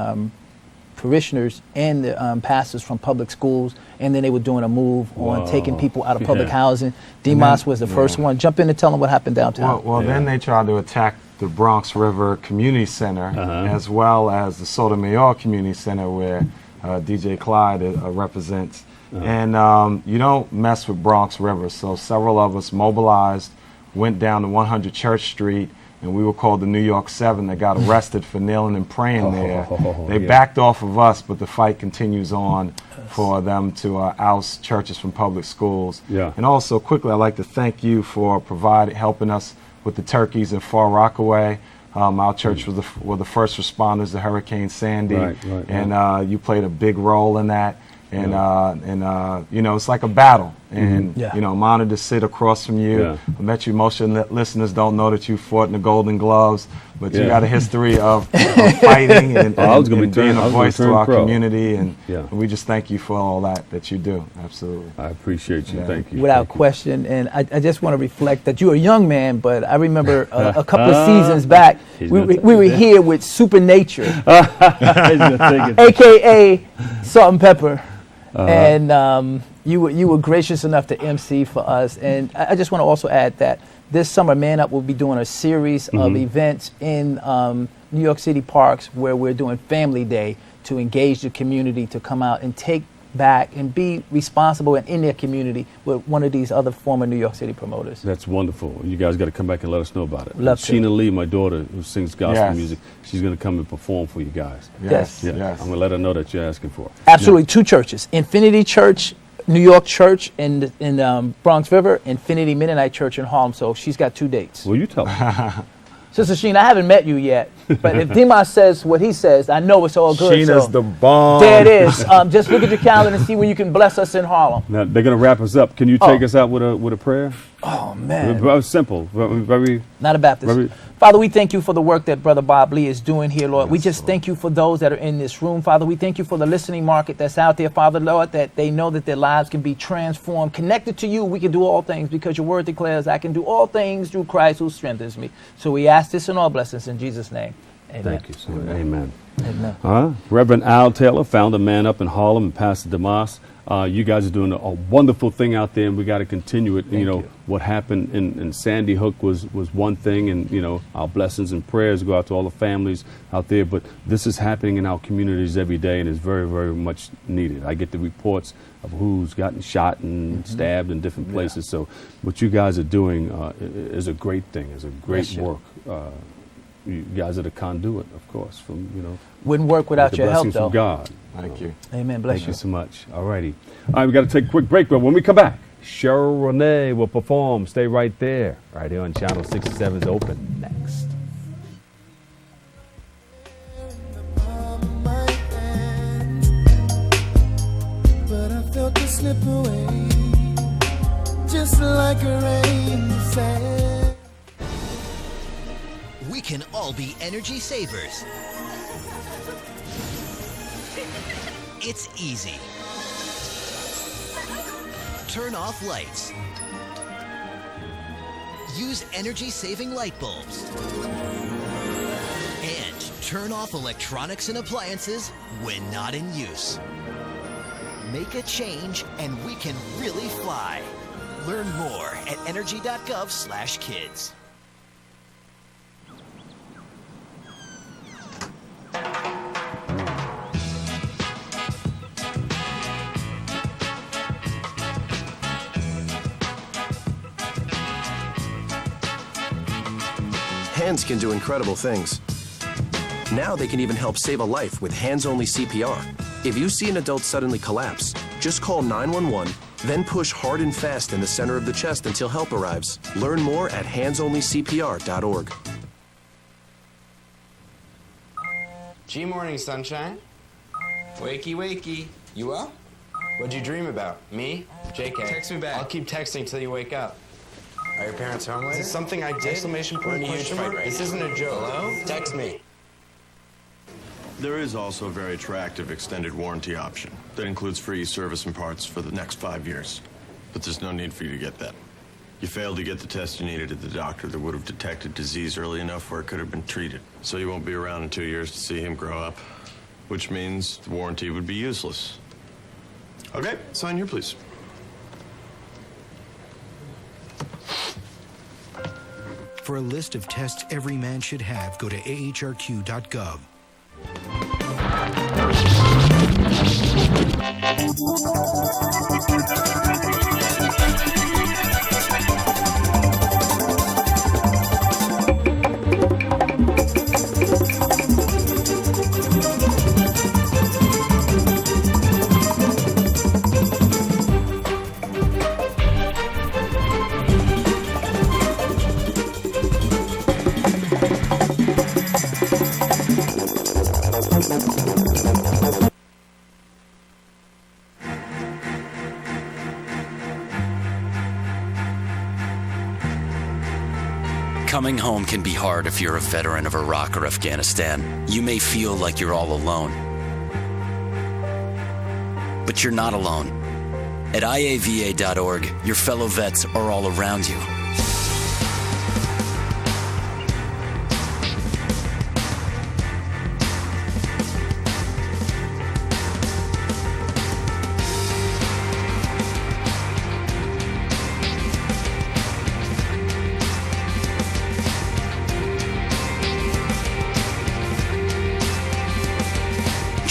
parishioners and the pastors from public schools, and then they were doing a move on taking people out of public housing. Demas was the first one. Jump in and tell them what happened downtown. Well, then they tried to attack the Bronx River Community Center, as well as the Sotomayor Community Center, where DJ Clyde represents. And you don't mess with Bronx River. So several of us mobilized, went down to 100 Church Street, and we were called the New York Seven. They got arrested for kneeling and praying there. They backed off of us, but the fight continues on for them to oust churches from public schools. And also, quickly, I'd like to thank you for helping us with the turkeys in Far Rockaway. Our church were the first responders to Hurricane Sandy, and you played a big role in that. And it's like a battle. And I'm honored to sit across from you. I bet you most of the listeners don't know that you fought in the Golden Gloves, but you got a history of fighting and being a voice to our community. And we just thank you for all that you do. Absolutely. I appreciate you. Thank you. Without question. And I just want to reflect that you're a young man, but I remember a couple of seasons back, we were here with Supernature, a.k.a. Salt and Pepper. And you were gracious enough to MC for us. And I just want to also add that this summer, Man Up will be doing a series of events in New York City parks where we're doing Family Day to engage the community to come out and take back and be responsible and in their community with one of these other former New York City promoters. That's wonderful. You guys got to come back and let us know about it. Love to. Sheena Lee, my daughter, who sings gospel Yes. music, she's going to come and perform for you guys. Yes. Yeah. I'm going to let her know that you're asking for it. Absolutely, 2 churches: Infinity Church, New York Church in Bronx River, Infinity Mennonite Church in Harlem. So she's got 2 dates. Well, you tell her. Sister Sheena, I haven't met you yet, but if Dimas says what he says, I know it's all good. Sheena's so the bomb. There it is. Just look at your calendar and see when you can bless us in Harlem. Now, they're going to wrap us up. Can you take us out with a prayer? Oh, man. Very simple. Very, not a Baptist. Very, Father, we thank you for the work that Brother Bob Lee is doing here, Lord. We just thank you for those that are in this room, Father. We thank you for the listening market that's out there, Father, Lord, that they know that their lives can be transformed. Connected to you, we can do all things because your word declares, I can do all things through Christ who strengthens me. So we ask this in all blessings in Jesus' name. Amen. Thank you, sir. Amen. Amen. Reverend Al Taylor, founder Man Up in Harlem, and Pastor Dimas. You guys are doing a wonderful thing out there, and we got to continue it. You know, what happened in Sandy Hook was one thing, and, you know, our blessings and prayers go out to all the families out there. But this is happening in our communities every day, and it's very, very much needed. I get the reports of who's gotten shot and stabbed in different places. So what you guys are doing is a great thing. It's a great work. You guys are the conduit, of course, from, you know. Wouldn't work without your help, blessings though. from God. Thank you. Amen. Bless Thank you so much. All righty. All right, we got to take a quick break, but when we come back, Cheryl Renee will perform. Stay right there, right here on Channel 67's Open next. But I felt it slip away, just like a rain said. We can all be energy savers. It's easy. Turn off lights. Use energy-saving light bulbs. And turn off electronics and appliances when not in use. Make a change and we can really fly. Learn more at energy.gov/kids. Hands can do incredible things. Now they can even help save a life with hands-only CPR. If you see an adult suddenly collapse, just call 911, then push hard and fast in the center of the chest until help arrives. Learn more at handsonlycpr.org. G-morning, sunshine. Wakey, wakey. You up? What'd you dream about? Me? JK. Text me back. I'll keep texting till you wake up. Are your parents home later? Is this something I did? Exclamation point, question mark? This isn't a joke. Hello? Text me. There is also a very attractive extended warranty option that includes free service and parts for the next 5 years. But there's no need for you to get that. You failed to get the test you needed at the doctor that would have detected disease early enough where it could have been treated. So you won't be around in 2 years to see him grow up, which means the warranty would be useless. Okay, sign here, please. For a list of tests every man should have, go to ahrq.gov. Coming home can be hard if you're a veteran of Iraq or Afghanistan. You may feel like you're all alone. But you're not alone. At IAVA.org, your fellow vets are all around you.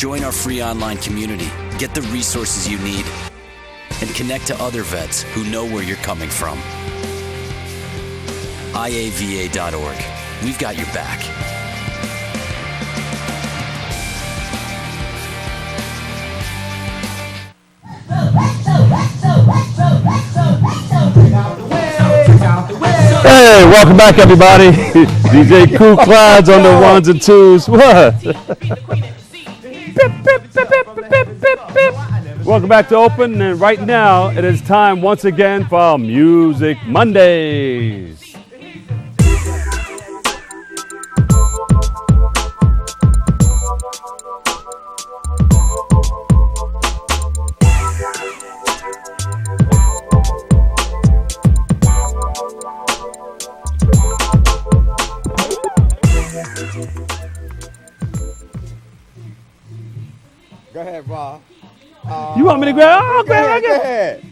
Join our free online community, get the resources you need, and connect to other vets who know where you're coming from. IAVA.org. We've got your back. Hey, welcome back, everybody. DJ Cool Clyde's on the ones and twos. What? Welcome back to Open, and right now it is time once again for our Music Mondays. Go ahead, Rob. You want me to grab? Oh, Go ahead.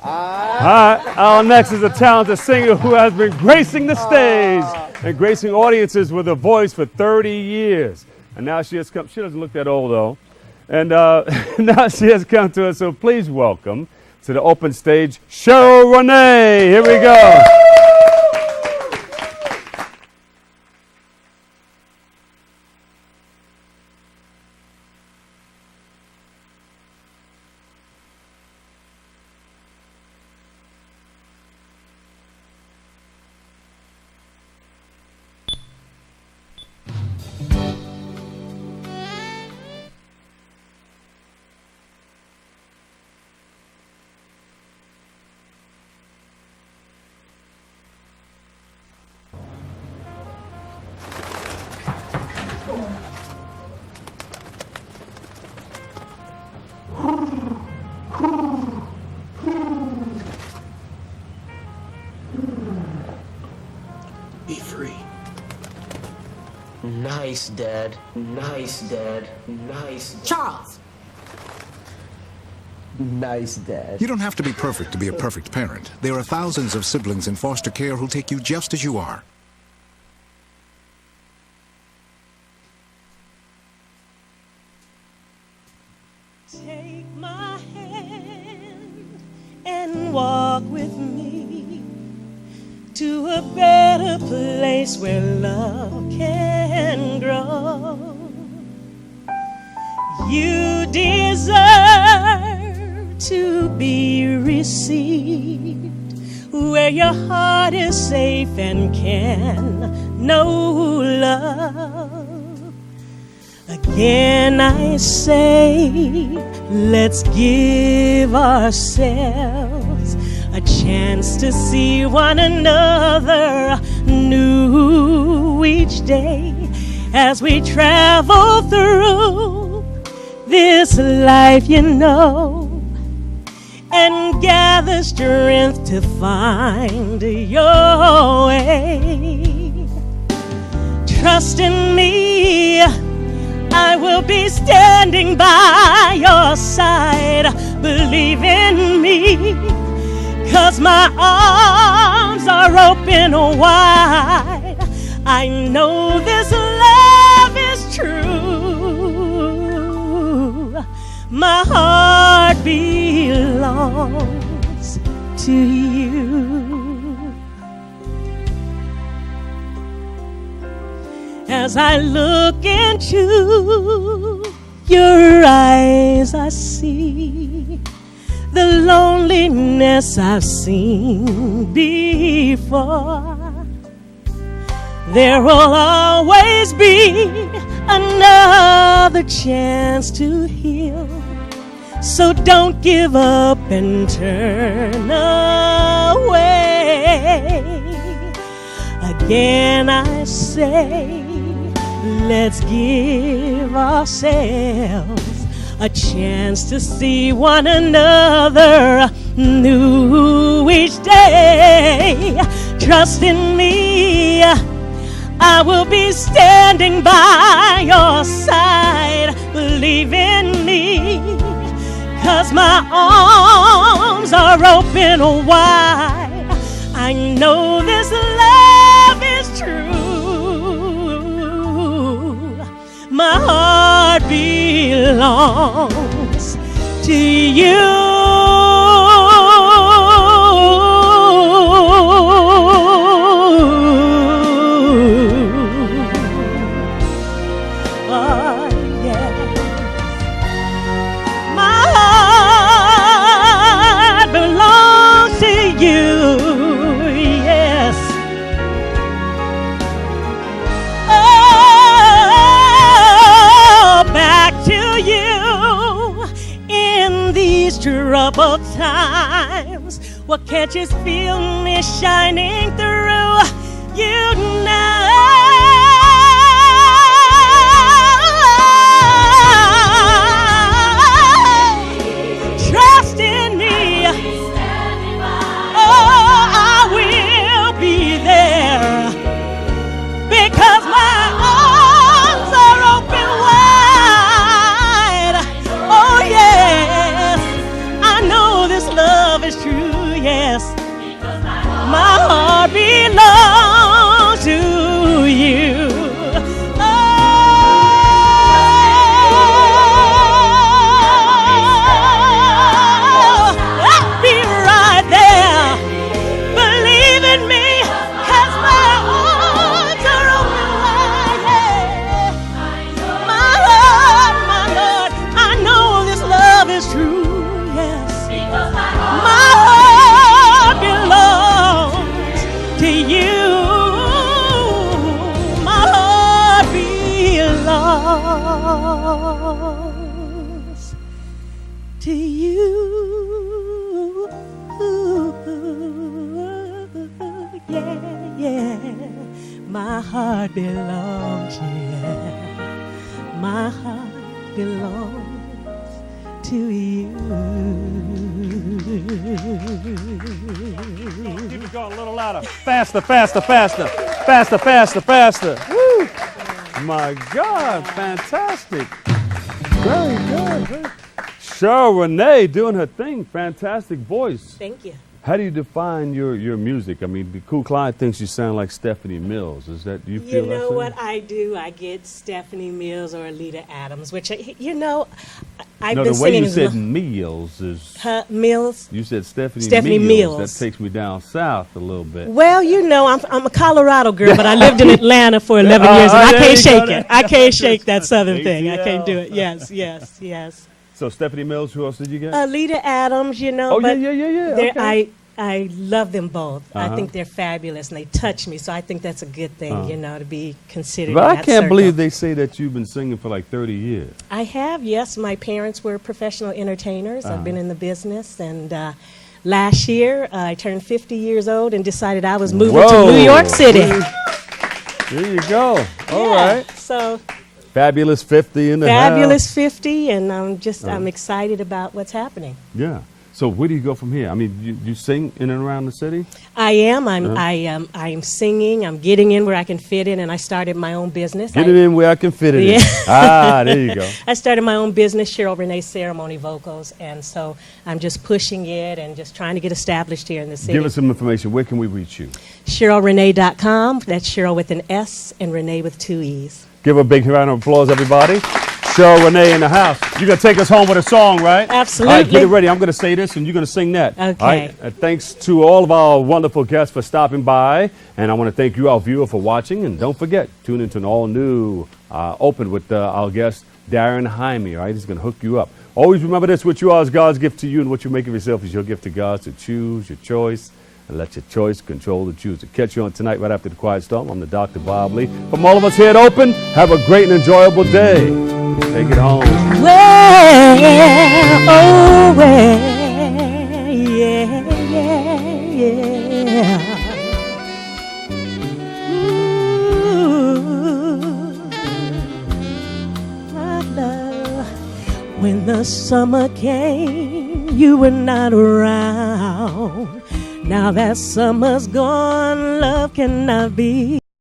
All right. Our next is a talented singer who has been gracing the stage and gracing audiences with her voice for 30 years. And now she has come. She doesn't look that old, though. And now she has come to us. So please welcome to the Open stage, Cheryl Renee. Here we go. Be free. Nice, Dad. Nice, Dad. Nice. Charles! Nice, Dad. You don't have to be perfect to be a perfect parent. There are thousands of siblings in foster care who'll take you just as you are. Take my hand and walk with me to a better place where love can grow. You deserve to be received where your heart is safe and can know love. Again I say, let's give ourselves a chance to see one another new each day as we travel through this life, you know, and gather strength to find your way. Trust in me, I will be standing by your side. Believe in me, 'cause my arms are open wide. I know this love is true. My heart belongs to you. As I look into your eyes, I see the loneliness I've seen before. There will always be another chance to heal. So don't give up and turn away. Again I say, let's give ourselves a chance to see one another new each day. Trust in me, I will be standing by your side. Believe in me, 'cause my arms are open wide. I know this love is true. belongs to you. Troubled times, well, can't you feel me shining through? You know, trust in me. Oh, I will be there because my arms are open wide. Oh, yes. This love is true, yes. My heart belongs to you. Oh, I'll be right there. Believe in me, 'cause my arms are open wide. Yeah. My Lord, I know this love is true, yes. My heart belongs to you. My heart belongs to you. Yeah, yeah. My heart belongs, yeah. My heart belongs to you. Keep it going a little louder. Faster, faster, faster. Faster, faster, faster. Woo! My God, fantastic. Very good. Cheryl Renee doing her thing. Fantastic voice. Thank you. How do you define your music? I mean, the Cool Clyde thinks you sound like Stephanie Mills. Is that, do you feel that? You know what I do? I get Stephanie Mills or Alita Adams, which, you know, I've been singing. No, the way you said Mills is... Mills? You said Stephanie Mills. That takes me down south a little bit. Well, you know, I'm a Colorado girl, but I lived in Atlanta for 11 years, and I can't shake it. I can't shake that Southern thing. I can't do it. Yes. So Stephanie Mills, who else did you get? Alita Adams, you know. Oh, but yeah. Okay. I love them both. Uh-huh. I think they're fabulous, and they touch me, so I think that's a good thing, you know, to be considered. But in I that can't circle. believe they say that you've been singing for like 30 years. I have, yes. My parents were professional entertainers. I've been in the business, and last year I turned 50 years old and decided I was moving to New York City. There you go. All right. So Fabulous 50 in the house. Fabulous 50, and I'm excited about what's happening. Yeah. So where do you go from here? I mean, you sing in and around the city? I am. I'm singing. I'm getting in where I can fit in, and I started my own business. Getting in where I can fit it in. There you go. I started my own business, Cheryl Renee Ceremony Vocals, and so I'm just pushing it and just trying to get established here in the city. Give us some information. Where can we reach you? CherylRenee.com. That's Cheryl with an S and Renee with 2 E's. Give a big round of applause, everybody. Cheryl Renee in the house. You're going to take us home with a song, right? Absolutely. All right, get it ready. I'm going to say this, and you're going to sing that. Okay. All right? Thanks to all of our wonderful guests for stopping by, and I want to thank you, our viewer, for watching. And don't forget, tune into an all-new Open with our guest, Darren Jaime. All right, he's going to hook you up. Always remember this: what you are is God's gift to you, and what you make of yourself is your gift to God. So choose your choice, and let your choice control the chooser. Catch you on tonight right after the Quiet Storm. I'm the Dr. Bob Lee. From all of us here at Open, have a great and enjoyable day. Take it home. Well, oh well, yeah. Ooh, my love. When the summer came, you were not around. Now that summer's gone, love cannot be.